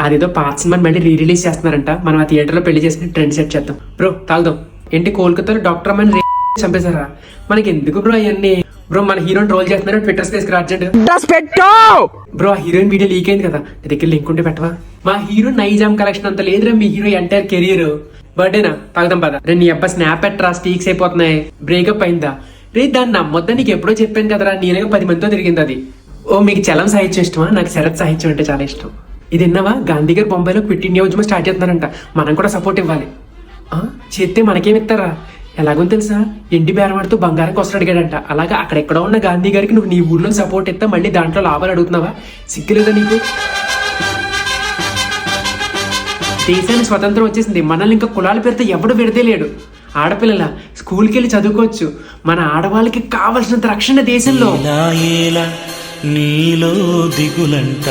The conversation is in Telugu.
అదేదో పాత సినిమాని మళ్ళీ రిలీజ్ చేస్తున్నారంట. మనం ఆ థియేటర్ లో పెళ్లి చేసుకుని ట్రెండ్ సెట్ చేద్దాం. బ్రో తాగుదాం. ఏంటి కోల్కతాలో డాక్టర్ అమ్మని చంపేశారా? మనకి ఎందుకు బ్రో అవన్నీ? బ్రో మన హీరోయిన్ రోల్ చేస్తున్నారు, ట్విట్టర్ స్పేస్ అర్జెంట్ బ్రో. ఆ హీరోయిన్ వీడియో లీక్ అయింది కదా, నీ దగ్గర లింక్ ఉంటే పెట్టవా? మా హీరో నైజాం కలెక్షన్ అంత లేదురా, మీ హీరో ఎంటైర్ కెరీర్. బర్త్డేనా? తాగుదాం పద. రే నీ అబ్బా స్నాప్ పెట్టరా, స్టీక్స్ అయిపోతున్నాయి. బ్రేకప్ అయిందా? రే దాన్ని నమ్మొద్దా, నీకు ఎప్పుడో చెప్పాను కదరా. నేనే 10 మందితో తిరిగింది అది. ఓ మీకు చలం సాహిత్యం ఇష్టమా? నాకు శరత్ సాహిత్యం అంటే చాలా ఇష్టం. ఇది విన్నావా? గాంధీ గారు బొంబాయిలో క్విట్ ఇండియా ఉద్యమం స్టార్ట్ చేస్తున్నారంట. మనం కూడా సపోర్ట్ ఇవ్వాలి. చేస్తే మనకేమి ఇస్తారా? ఎలాగో తెలుసా, ఎండి బేరమాడుతూ బంగారం కోసం అడిగాడంట. అలాగా అక్కడెక్కడో ఉన్న గాంధీ గారికి నువ్వు నీ ఊర్లో సపోర్ట్ ఇస్తా, మళ్ళీ దాంట్లో లాభాలు అడుగుతున్నావా? సిగ్గులేదా నీకు? దేశానికి స్వతంత్రం వచ్చేసింది, మనల్ని ఇంకా కులాల పేరుతో ఎవడు విడదే లేడు. ఆడపిల్లల స్కూల్కి వెళ్ళి చదువుకోవచ్చు. మన ఆడవాళ్ళకి కావలసినంత రక్షణ దేశంలో. నీలో దిగులంట